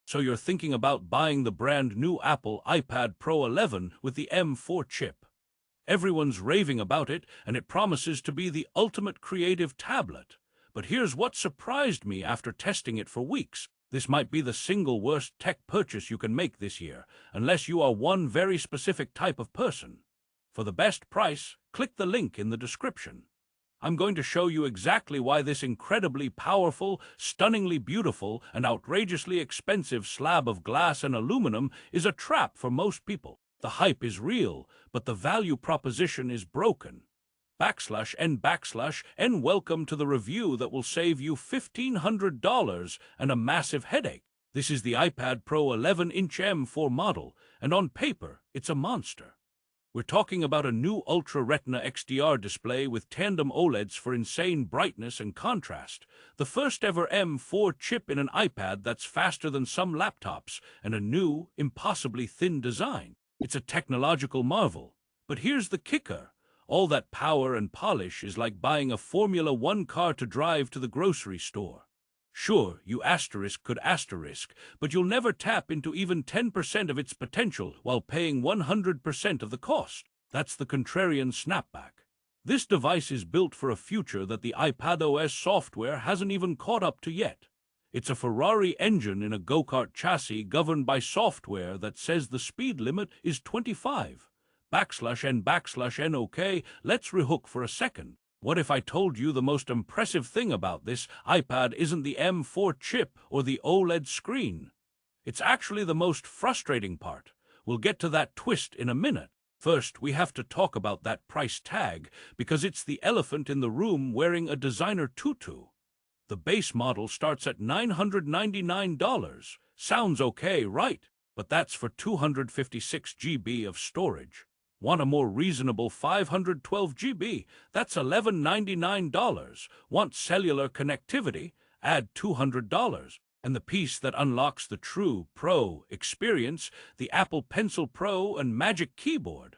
So you're thinking about buying the brand new Apple iPad Pro 11 with the M4 chip. Everyone's raving about it, and it promises to be the ultimate creative tablet. But here's what surprised me after testing it for weeks. This might be the single worst tech purchase you can make this year, unless you are one very specific type of person. For the best price, click the link in the description. I'm going to show you exactly why this incredibly powerful, stunningly beautiful, and outrageously expensive slab of glass and aluminum is a trap for most people. The hype is real, but the value proposition is broken. /N/N welcome to the review that will save you $1,500 and a massive headache. This is the iPad Pro 11-inch M4 model, and on paper, it's a monster. We're talking about a new Ultra Retina XDR display with tandem OLEDs for insane brightness and contrast, the first ever M4 chip in an iPad that's faster than some laptops, and a new, impossibly thin design. It's a technological marvel. But here's the kicker. All that power and polish is like buying a Formula One car to drive to the grocery store. Sure, you could asterisk, but you'll never tap into even 10% of its potential while paying 100% of the cost. That's the contrarian snapback. This device is built for a future that the iPadOS software hasn't even caught up to yet. It's a Ferrari engine in a go-kart chassis governed by software that says the speed limit is 25. /N/N okay, let's rehook for a second. What if I told you the most impressive thing about this iPad isn't the M4 chip or the OLED screen? It's actually the most frustrating part. We'll get to that twist in a minute. First, we have to talk about that price tag, because it's the elephant in the room wearing a designer tutu. The base model starts at $999. Sounds okay, right? But that's for 256 GB of storage. Want a more reasonable 512 GB? That's $1,199. Want cellular connectivity? Add $200. And the piece that unlocks the true Pro experience, the Apple Pencil Pro and Magic Keyboard.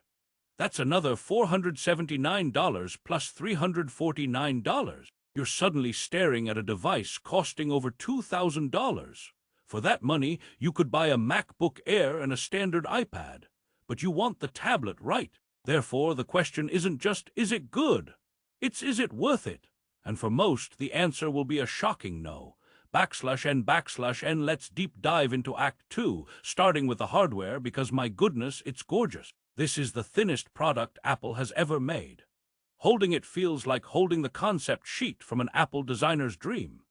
That's another $479 plus $349. You're suddenly staring at a device costing over $2,000. For that money, you could buy a MacBook Air and a standard iPad. But you want the tablet, right? Therefore, the question isn't just, is it good? It's, is it worth it? And for most, the answer will be a shocking no. /N/N let's deep dive into Act 2, starting with the hardware because, my goodness, it's gorgeous. This is the thinnest product Apple has ever made. Holding it feels like holding the concept sheet from an Apple designer's dream.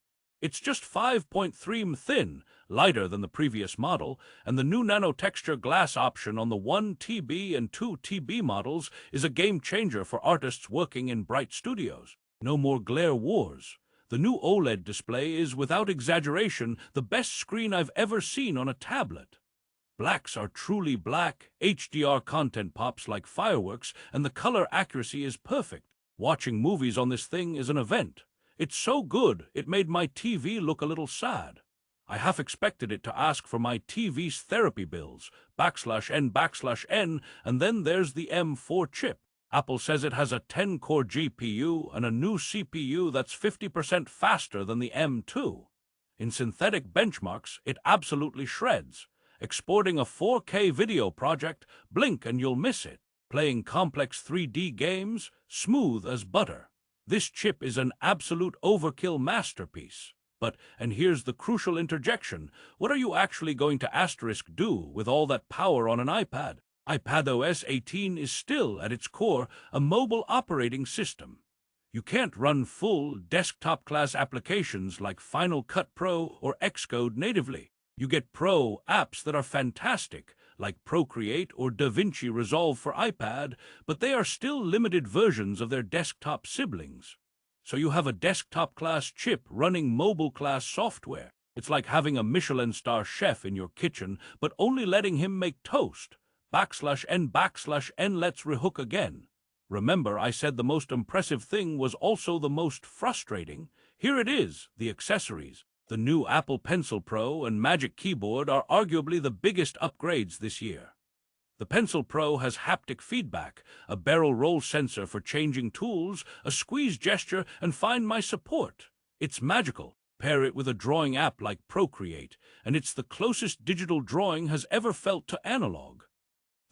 It's just 5.3 mm thin, lighter than the previous model, and the new nano-texture glass option on the 1TB and 2TB models is a game-changer for artists working in bright studios. No more glare wars. The new OLED display is, without exaggeration, the best screen I've ever seen on a tablet. Blacks are truly black, HDR content pops like fireworks, and the color accuracy is perfect. Watching movies on this thing is an event. It's so good, it made my TV look a little sad. I half expected it to ask for my TV's therapy bills, /N/N, and then there's the M4 chip. Apple says it has a 10-core GPU and a new CPU that's 50% faster than the M2. In synthetic benchmarks, it absolutely shreds. Exporting a 4K video project, blink and you'll miss it. Playing complex 3D games, smooth as butter. This chip is an absolute overkill masterpiece. But, and here's the crucial interjection, what are you actually going to do with all that power on an iPad? iPadOS 18 is still, at its core, a mobile operating system. You can't run full desktop-class applications like Final Cut Pro or Xcode natively. You get Pro apps that are fantastic, like Procreate or DaVinci Resolve for iPad, but they are still limited versions of their desktop siblings. So you have a desktop-class chip running mobile-class software. It's like having a Michelin star chef in your kitchen, but only letting him make toast. /N/N let's rehook again. Remember, I said the most impressive thing was also the most frustrating? Here it is, the accessories. The new Apple Pencil Pro and Magic Keyboard are arguably the biggest upgrades this year. The Pencil Pro has haptic feedback, a barrel roll sensor for changing tools, a squeeze gesture, and Find My support. It's magical. Pair it with a drawing app like Procreate, and it's the closest digital drawing has ever felt to analog.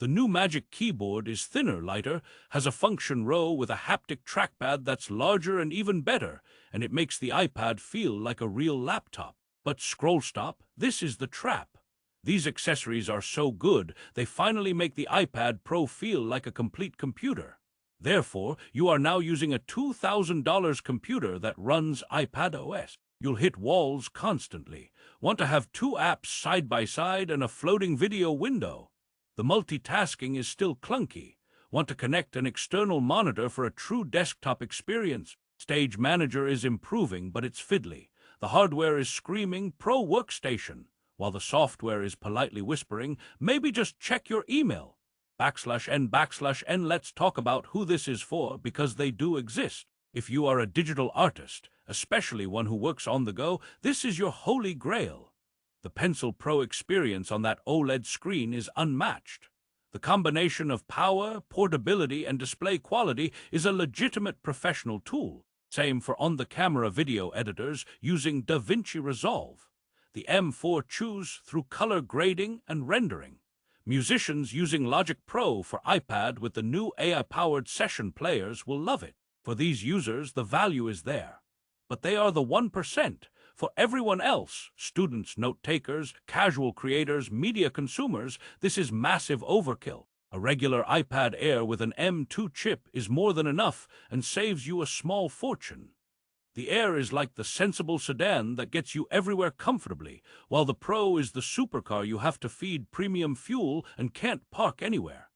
The new Magic Keyboard is thinner, lighter, has a function row with a haptic trackpad that's larger and even better, and it makes the iPad feel like a real laptop. But scroll stop, this is the trap. These accessories are so good, they finally make the iPad Pro feel like a complete computer. Therefore, you are now using a $2,000 computer that runs iPadOS. You'll hit walls constantly. Want to have two apps side by side and a floating video window. The multitasking is still clunky. Want to connect an external monitor for a true desktop experience. Stage Manager is improving, but it's fiddly. The hardware is screaming, Pro Workstation, while the software is politely whispering, maybe just check your email. /n/n, let's talk about who this is for, because they do exist. If you are a digital artist, especially one who works on the go, this is your holy grail. The Pencil Pro experience on that OLED screen is unmatched. The combination of power, portability, and display quality is a legitimate professional tool. Same for on-the-camera video editors using DaVinci Resolve. The M4 choose through color grading and rendering. Musicians using Logic Pro for iPad with the new AI-powered session players will love it. For these users, the value is there. But they are the 1%. For everyone else, students, note-takers, casual creators, media consumers, this is massive overkill. A regular iPad Air with an M2 chip is more than enough and saves you a small fortune. The Air is like the sensible sedan that gets you everywhere comfortably, while the Pro is the supercar you have to feed premium fuel and can't park anywhere.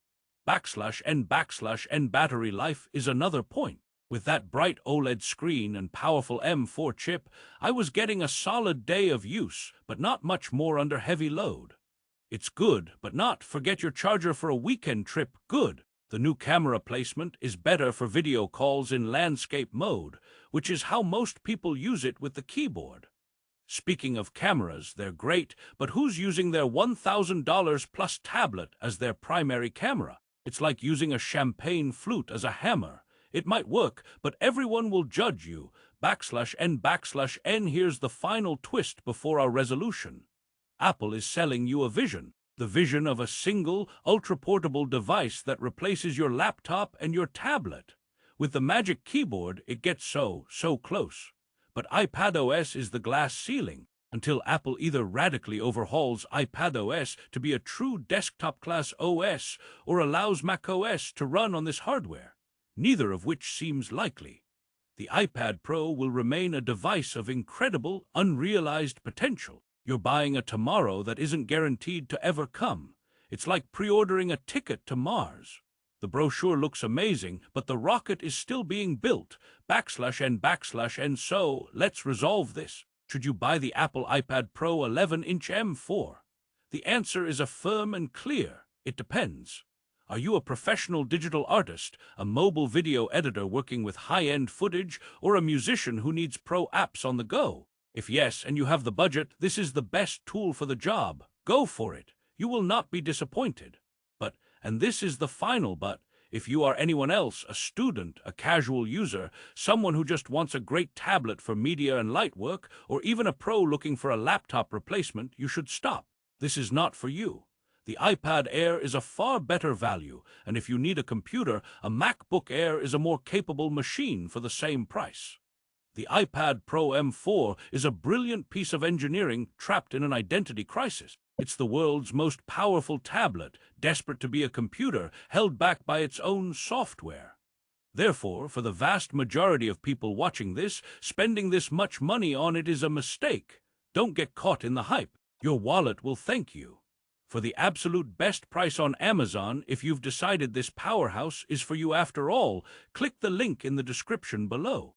/n/n battery life is another point. With that bright OLED screen and powerful M4 chip, I was getting a solid day of use, but not much more under heavy load. It's good, but not forget your charger for a weekend trip good. The new camera placement is better for video calls in landscape mode, which is how most people use it with the keyboard. Speaking of cameras, they're great, but who's using their $1,000 plus tablet as their primary camera? It's like using a champagne flute as a hammer. It might work, but everyone will judge you. /n/n, here's the final twist before our resolution. Apple is selling you a vision. The vision of a single, ultra-portable device that replaces your laptop and your tablet. With the Magic Keyboard, it gets so close. But iPadOS is the glass ceiling, until Apple either radically overhauls iPadOS to be a true desktop-class OS or allows macOS to run on this hardware, neither of which seems likely. The iPad Pro will remain a device of incredible, unrealized potential. You're buying a tomorrow that isn't guaranteed to ever come. It's like pre-ordering a ticket to Mars. The brochure looks amazing, but the rocket is still being built. /n/n, so let's resolve this. Should you buy the Apple iPad Pro 11-inch M4? The answer is a firm and clear. It depends. Are you a professional digital artist, a mobile video editor working with high-end footage, or a musician who needs pro apps on the go? If yes, and you have the budget, this is the best tool for the job. Go for it. You will not be disappointed. But, and this is the final but, if you are anyone else, a student, a casual user, someone who just wants a great tablet for media and light work, or even a pro looking for a laptop replacement, you should stop. This is not for you. The iPad Air is a far better value, and if you need a computer, a MacBook Air is a more capable machine for the same price. The iPad Pro M4 is a brilliant piece of engineering trapped in an identity crisis. It's the world's most powerful tablet, desperate to be a computer, held back by its own software. Therefore, for the vast majority of people watching this, spending this much money on it is a mistake. Don't get caught in the hype. Your wallet will thank you. For the absolute best price on Amazon, if you've decided this powerhouse is for you after all, click the link in the description below.